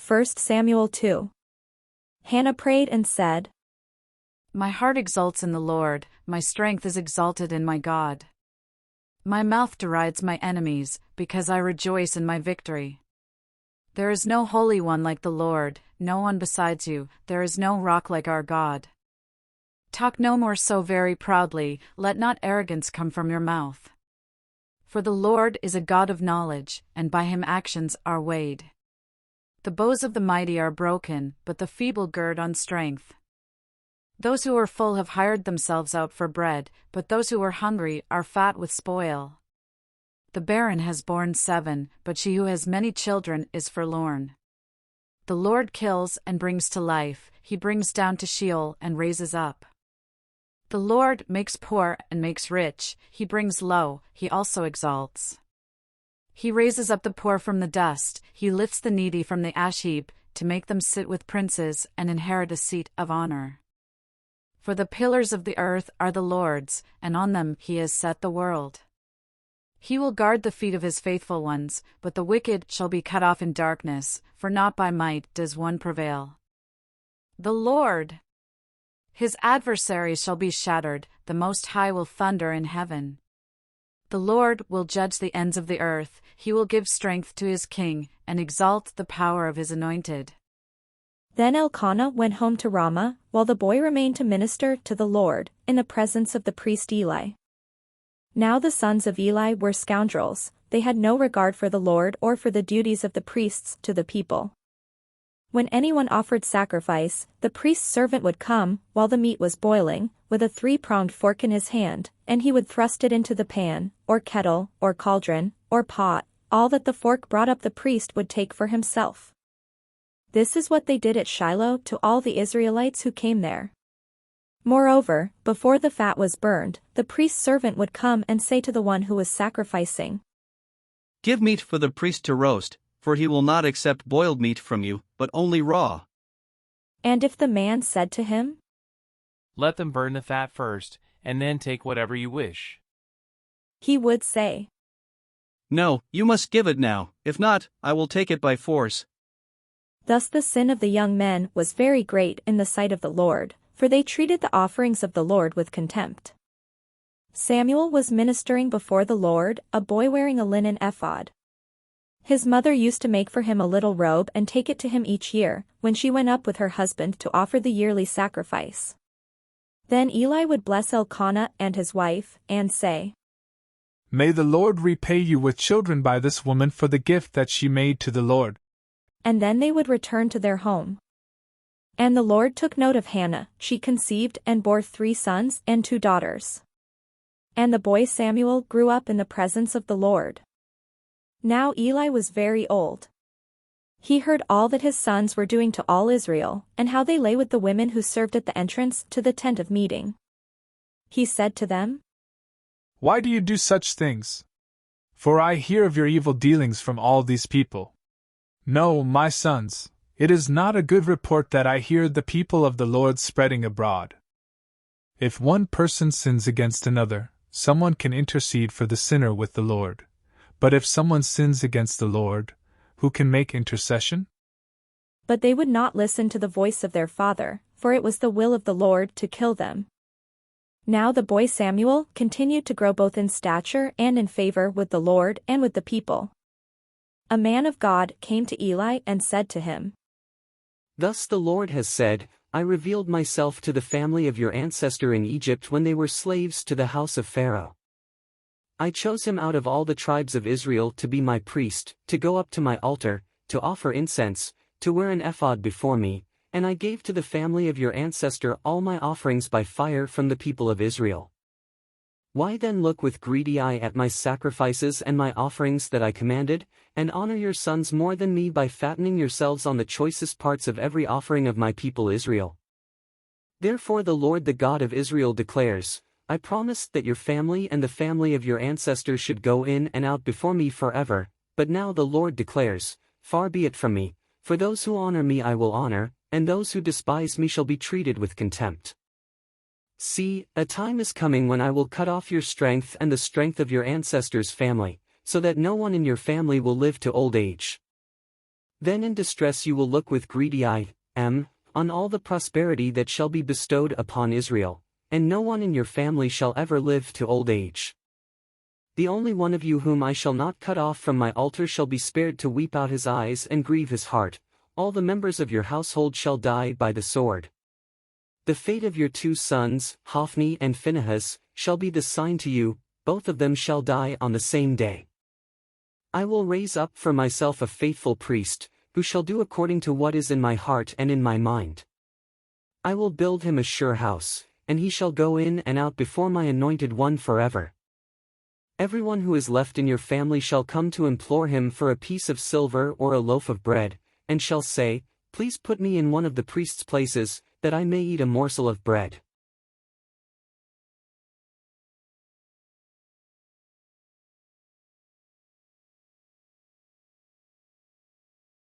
1 Samuel 2. Hannah prayed and said, My heart exults in the Lord, my strength is exalted in my God. My mouth derides my enemies, because I rejoice in my victory. There is no Holy One like the Lord, no one besides you, there is no rock like our God. Talk no more so very proudly, let not arrogance come from your mouth. For the Lord is a God of knowledge, and by him actions are weighed. The bows of the mighty are broken, but the feeble gird on strength. Those who are full have hired themselves out for bread, but those who are hungry are fat with spoil. The barren has borne 7, but she who has many children is forlorn. The Lord kills and brings to life, he brings down to Sheol and raises up. The Lord makes poor and makes rich, he brings low, he also exalts. He raises up the poor from the dust, he lifts the needy from the ash heap, to make them sit with princes and inherit a seat of honor. For the pillars of the earth are the Lord's, and on them he has set the world. He will guard the feet of his faithful ones, but the wicked shall be cut off in darkness, for not by might does one prevail. The Lord! His adversaries shall be shattered, the Most High will thunder in heaven. The Lord will judge the ends of the earth, he will give strength to his king, and exalt the power of his anointed. Then Elkanah went home to Ramah, while the boy remained to minister to the Lord, in the presence of the priest Eli. Now the sons of Eli were scoundrels, they had no regard for the Lord or for the duties of the priests to the people. When anyone offered sacrifice, the priest's servant would come, while the meat was boiling, with a 3-pronged fork in his hand, and he would thrust it into the pan, or kettle, or cauldron, or pot. All that the fork brought up the priest would take for himself. This is what they did at Shiloh to all the Israelites who came there. Moreover, before the fat was burned, the priest's servant would come and say to the one who was sacrificing, Give meat for the priest to roast, for he will not accept boiled meat from you, but only raw. And if the man said to him, Let them burn the fat first, and then take whatever you wish, he would say, No, you must give it now, if not, I will take it by force. Thus the sin of the young men was very great in the sight of the Lord, for they treated the offerings of the Lord with contempt. Samuel was ministering before the Lord, a boy wearing a linen ephod. His mother used to make for him a little robe and take it to him each year, when she went up with her husband to offer the yearly sacrifice. Then Eli would bless Elkanah and his wife, and say, May the Lord repay you with children by this woman for the gift that she made to the Lord. And then they would return to their home. And the Lord took note of Hannah, she conceived and bore 3 sons and 2 daughters. And the boy Samuel grew up in the presence of the Lord. Now Eli was very old. He heard all that his sons were doing to all Israel, and how they lay with the women who served at the entrance to the tent of meeting. He said to them, Why do you do such things? For I hear of your evil dealings from all these people. No, my sons, it is not a good report that I hear the people of the Lord spreading abroad. If one person sins against another, someone can intercede for the sinner with the Lord. But if someone sins against the Lord, who can make intercession? But they would not listen to the voice of their father, for it was the will of the Lord to kill them. Now the boy Samuel continued to grow both in stature and in favor with the Lord and with the people. A man of God came to Eli and said to him, Thus the Lord has said, I revealed myself to the family of your ancestor in Egypt when they were slaves to the house of Pharaoh. I chose him out of all the tribes of Israel to be my priest, to go up to my altar, to offer incense, to wear an ephod before me, and I gave to the family of your ancestor all my offerings by fire from the people of Israel. Why then look with greedy eye at my sacrifices and my offerings that I commanded, and honor your sons more than me by fattening yourselves on the choicest parts of every offering of my people Israel? Therefore the Lord the God of Israel declares, I promised that your family and the family of your ancestors should go in and out before me forever, but now the Lord declares, Far be it from me, for those who honor me I will honor, and those who despise me shall be treated with contempt. See, a time is coming when I will cut off your strength and the strength of your ancestors' family, so that no one in your family will live to old age. Then in distress you will look with greedy eye, on all the prosperity that shall be bestowed upon Israel, and no one in your family shall ever live to old age. The only one of you whom I shall not cut off from my altar shall be spared to weep out his eyes and grieve his heart. All the members of your household shall die by the sword. The fate of your 2 sons, Hophni and Phinehas, shall be the sign to you, both of them shall die on the same day. I will raise up for myself a faithful priest, who shall do according to what is in my heart and in my mind. I will build him a sure house, and he shall go in and out before my anointed one forever. Everyone who is left in your family shall come to implore him for a piece of silver or a loaf of bread, and shall say, Please put me in one of the priest's places, that I may eat a morsel of bread.